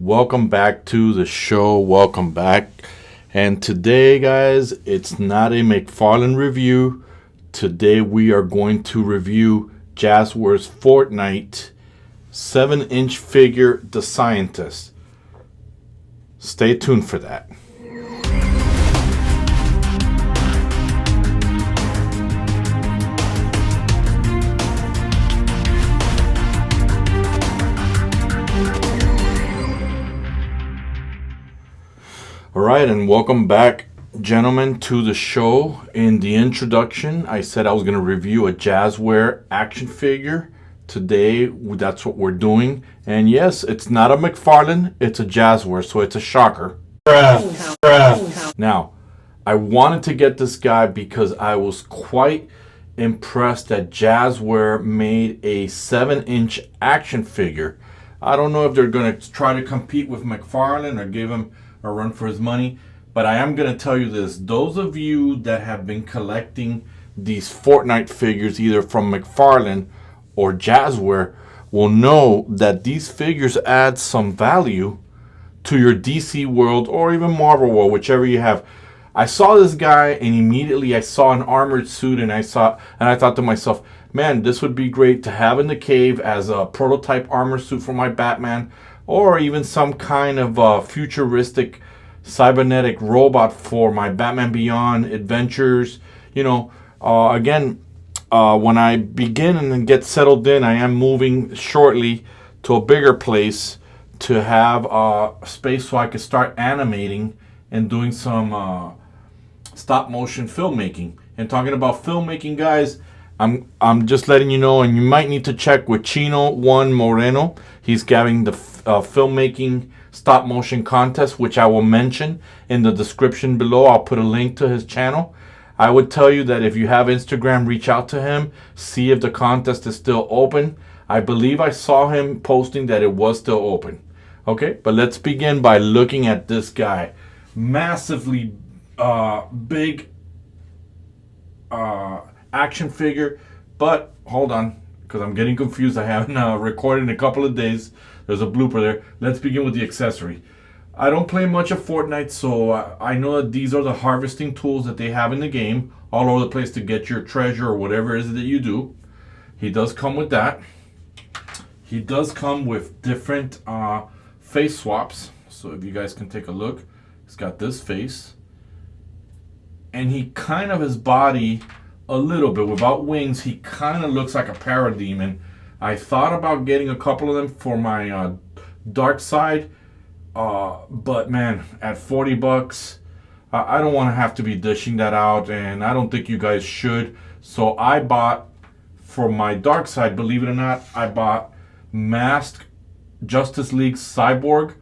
Welcome back to the show. Welcome back. And today, guys, it's not a Mcfarlane review. Today we are going to review Jazwares Fortnite 7-inch figure, The Scientist. Stay tuned for that. All right, and welcome back, gentlemen, to the show. In the introduction, I said I was going to review a Jazwares action figure. Today, that's what we're doing. And yes, it's not a Mcfarlane, it's a Jazwares, so it's a shocker. Now, I wanted to get this guy because I was quite impressed that Jazwares made a 7-inch action figure. I don't know if they're going to try to compete with Mcfarlane or give him a run for his money, but I am going to tell you this. Those of you that have been collecting these Fortnite figures either from Mcfarlane or Jazwares will know that these figures add some value to your DC world or even Marvel world, whichever you have. I saw this guy and immediately I saw an armored suit and I thought to myself, man, this would be great to have in the cave as a prototype armor suit for my Batman, or even some kind of futuristic cybernetic robot for my Batman Beyond adventures. You know, when I begin and get settled in, I am moving shortly to a bigger place to have space so I can start animating and doing some stop motion filmmaking. And talking about filmmaking, guys, I'm just letting you know, and you might need to check with Chino1moreni. He's having the filmmaking stop motion contest, which I will mention in the description below. I'll put a link to his channel. I would tell you that if you have Instagram, reach out to him, see if the contest is still open. I believe I saw him posting that it was still open. Okay, but let's begin by looking at this guy. Massively big action figure, but hold on, because I'm getting confused. I haven't recorded in a couple of days. There's a blooper there. Let's begin with the accessory. I don't play much of Fortnite, so I know that these are the harvesting tools that they have in the game all over the place to get your treasure or whatever it is that you do. He does come with that. He does come with different face swaps. So if you guys can take a look, he's got this face. And he kind of, his body, a little bit, without wings, he kind of looks like a parademon. I thought about getting a couple of them for my dark side, but man, at 40 bucks, I don't want to have to be dishing that out, and I don't think you guys should. So I bought, for my dark side, believe it or not, I bought Masked Justice League Cyborg,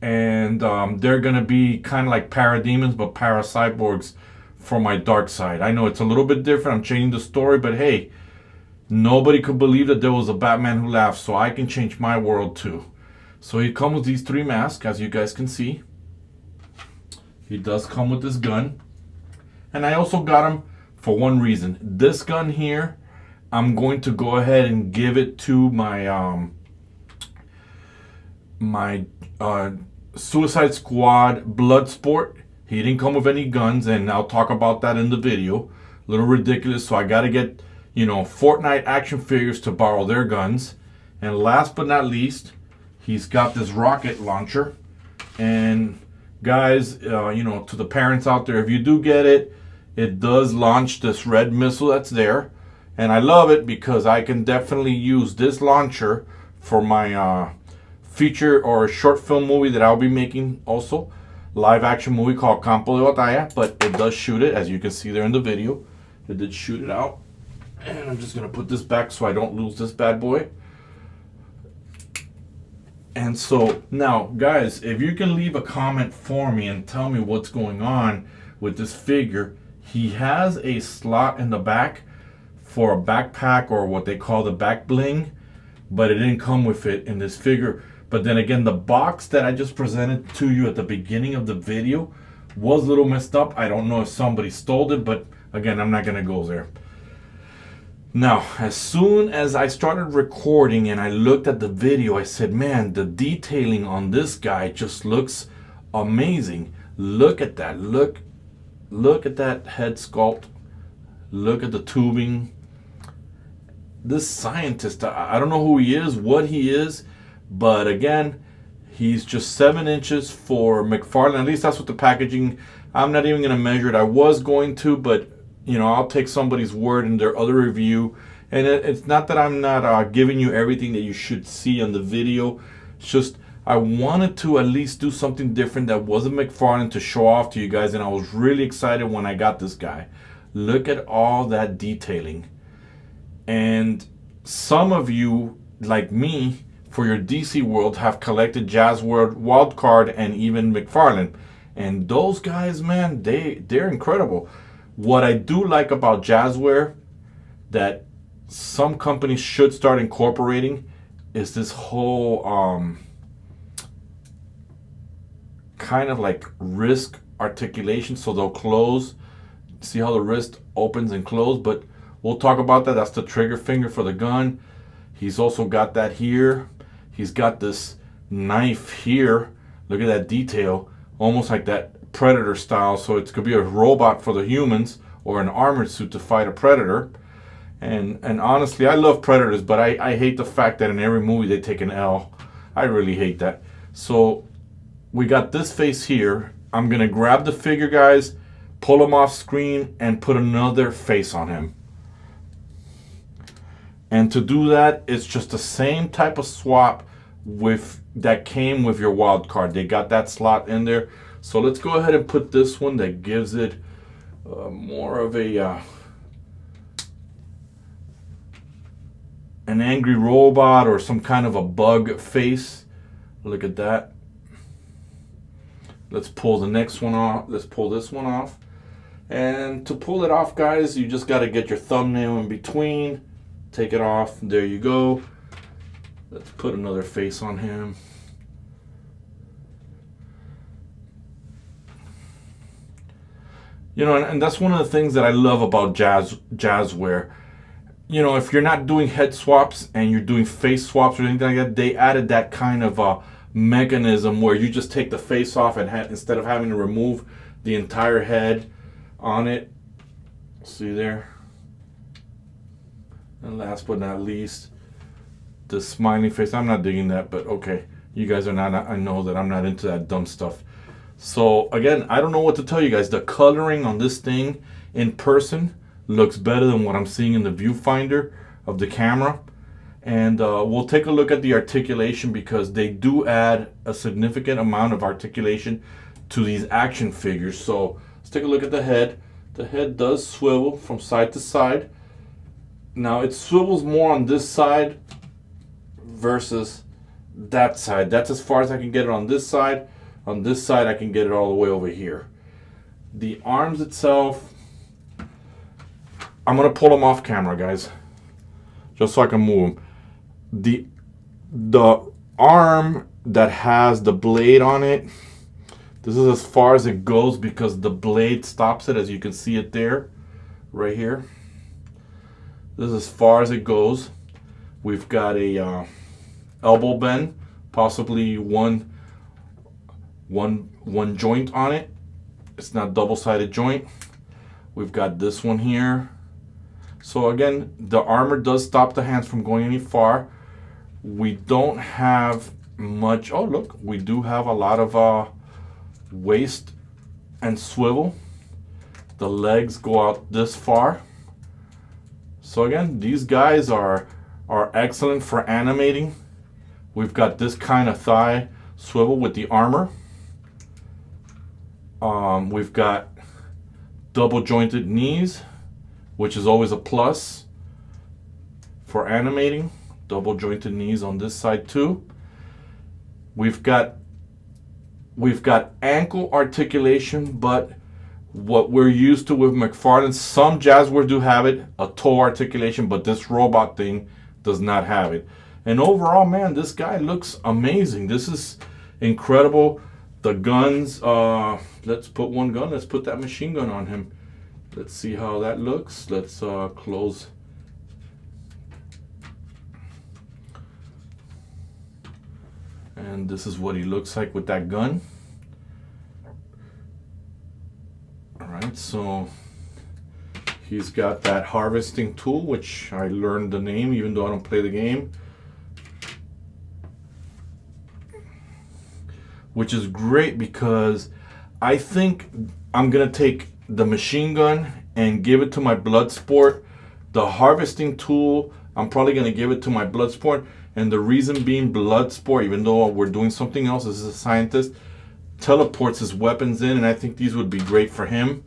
and they're going to be kind of like parademons, but para-cyborgs for my dark side. I know it's a little bit different. I'm changing the story, but hey, nobody could believe that there was a Batman who laughed, so I can change my world too. So he comes with these 3 masks, as you guys can see. He does come with this gun. And I also got him for one reason. This gun here, I'm going to go ahead and give it to my Suicide Squad Bloodsport. He didn't come with any guns, and I'll talk about that in the video. A little ridiculous, so I got to get, you know, Fortnite action figures to borrow their guns. And last but not least, he's got this rocket launcher. And guys, you know, to the parents out there, if you do get it, it does launch this red missile that's there. And I love it because I can definitely use this launcher for my feature or short film movie that I'll be making also. Live action movie called Campo de Batalla, but it does shoot it, as you can see there in the video. It did shoot it out. And I'm just going to put this back so I don't lose this bad boy. And so now, guys, if you can leave a comment for me and tell me what's going on with this figure. He has a slot in the back for a backpack, or what they call the back bling, but it didn't come with it in this figure. But then again, the box that I just presented to you at the beginning of the video was a little messed up. I don't know if somebody stole it, but again, I'm not going to go there. Now, as soon as I started recording and I looked at the video, I said, man, the detailing on this guy just looks amazing. Look at that. Look at that head sculpt. Look at the tubing. This scientist, I don't know who he is, what he is, but again, he's just 7 inches for Mcfarlane. At least that's what the packaging. I'm not even going to measure it. I was going to, but you know, I'll take somebody's word in their other review. And it's not that I'm not giving you everything that you should see on the video. It's just I wanted to at least do something different that wasn't Mcfarlane to show off to you guys. And I was really excited when I got this guy. Look at all that detailing. And some of you, like me, for your DC world, have collected Jazwares, Wildcard, and even Mcfarlane. And those guys, man, they're incredible. What I do like about Jazwares that some companies should start incorporating is this whole kind of like wrist articulation. So they'll close. See how the wrist opens and closes, but we'll talk about that. That's the trigger finger for the gun. He's also got that here. He's got this knife here. Look at that detail, almost like that Predator style. So it could be a robot for the humans or an armored suit to fight a Predator. And honestly, I love Predators, but I hate the fact that in every movie they take an L. I really hate that. So we got this face here. I'm going to grab the figure, guys, pull him off screen, and put another face on him. And to do that, it's just the same type of swap that came with your wild card. They got that slot in there. So let's go ahead and put this one that gives it more of a an angry robot or some kind of a bug face. Look at that. Let's pull the next one off. Let's pull this one off. And to pull it off, guys, you just got to get your thumbnail in between. Take it off. There you go. Let's put another face on him. You know, and that's one of the things that I love about Jazwares. You know, if you're not doing head swaps and you're doing face swaps or anything like that, they added that kind of mechanism where you just take the face off and instead of having to remove the entire head on it. See there? And last but not least, the smiley face. I'm not digging that, but okay. You guys are not. I know that I'm not into that dumb stuff. So again, I don't know what to tell you guys. The coloring on this thing in person looks better than what I'm seeing in the viewfinder of the camera. And we'll take a look at the articulation because they do add a significant amount of articulation to these action figures. So let's take a look at the head. The head does swivel from side to side. Now it swivels more on this side versus that side. That's as far as I can get it on this side. On this side, I can get it all the way over here. The arms itself, I'm going to pull them off camera, guys, just so I can move them. The arm that has the blade on it, this is as far as it goes because the blade stops it, as you can see it there, right here. This is as far as it goes. We've got a elbow bend, possibly one joint on it. It's not double-sided joint. We've got this one here. So again, the armor does stop the hands from going any far. We don't have much. Oh look, we do have a lot of waist and swivel. The legs go out this far. So again, these guys are excellent for animating. We've got this kind of thigh swivel with the armor. We've got double jointed knees, which is always a plus for animating. Double jointed knees on this side too. We've got ankle articulation, but what we're used to with Mcfarlane, some Jazwares do have it, a toe articulation, but this robot thing does not have it. And overall, man, this guy looks amazing. This is incredible. The guns, let's put one gun. Let's put that machine gun on him. Let's see how that looks. Let's close And this is what he looks like with that gun. Alright, so he's got that harvesting tool, which I learned the name even though I don't play the game. Which is great because I think I'm going to take the machine gun and give it to my blood sport. The harvesting tool, I'm probably going to give it to my blood sport. And the reason being, blood sport, even though we're doing something else as a scientist, teleports his weapons in, and I think these would be great for him.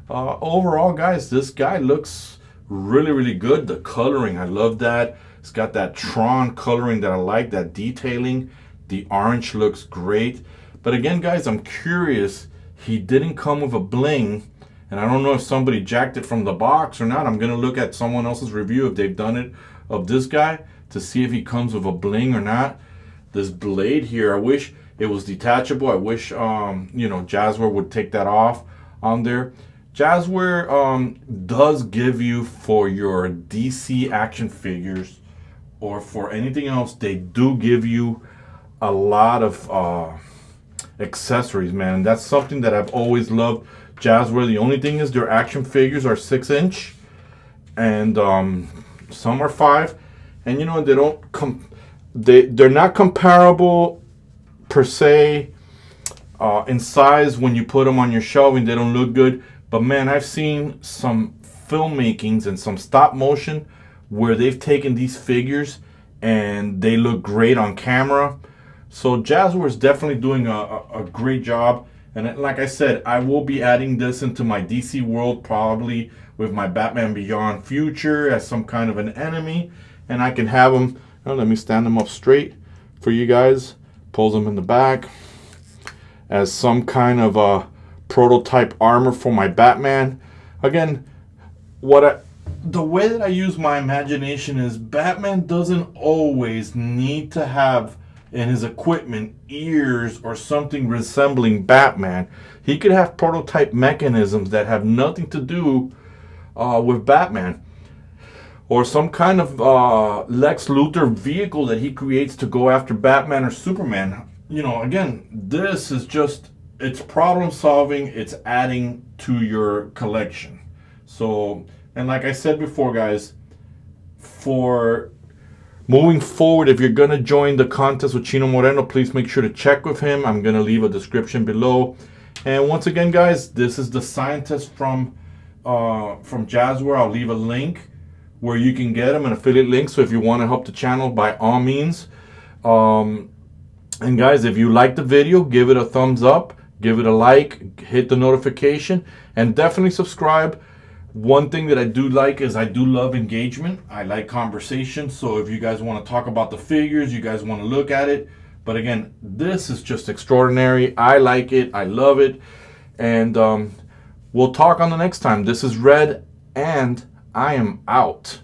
Overall, guys, this guy looks really, really good. The coloring, I love that. It's got that Tron coloring that I like, that detailing. The orange looks great. But again, guys, I'm curious. He didn't come with a bling, and I don't know if somebody jacked it from the box or not. I'm going to look at someone else's review if they've done it of this guy to see if he comes with a bling or not. This blade here, I wish it was detachable. I wish, you know, Jazwares would take that off on there. Jazwares does give you, for your DC action figures or for anything else, they do give you a lot of accessories, man. That's something that I've always loved. Jazwares, the only thing is their action figures are 6-inch, and some are 5, and you know they don't they're not comparable per se in size. When you put them on your shelving, they don't look good. But man, I've seen some filmmakings and some stop motion where they've taken these figures and they look great on camera. So Jazwares is definitely doing a great job. And like I said, I will be adding this into my DC world, probably with my Batman Beyond future as some kind of an enemy. And I can have them, let me stand them up straight for you guys. Pulls them in the back as some kind of a prototype armor for my Batman. Again, the way that I use my imagination is Batman doesn't always need to have in his equipment ears or something resembling Batman. He could have prototype mechanisms that have nothing to do with Batman, or some kind of Lex Luthor vehicle that he creates to go after Batman or Superman. You know, again, this is just, it's problem solving, it's adding to your collection. So, and like I said before, guys, for moving forward, if you're going to join the contest with Chino Moreno, please make sure to check with him. I'm going to leave a description below. And once again, guys, this is the scientist from Jazwares. I'll leave a link where you can get him, an affiliate link. So if you want to help the channel, by all means. And guys, if you like the video, give it a thumbs up, give it a like, hit the notification, and definitely subscribe. One thing that I do like is I do love engagement. I like conversation. So if you guys want to talk about the figures, you guys want to look at it. But again, this is just extraordinary. I like it. I love it. And we'll talk on the next time. This is Red, and I am out.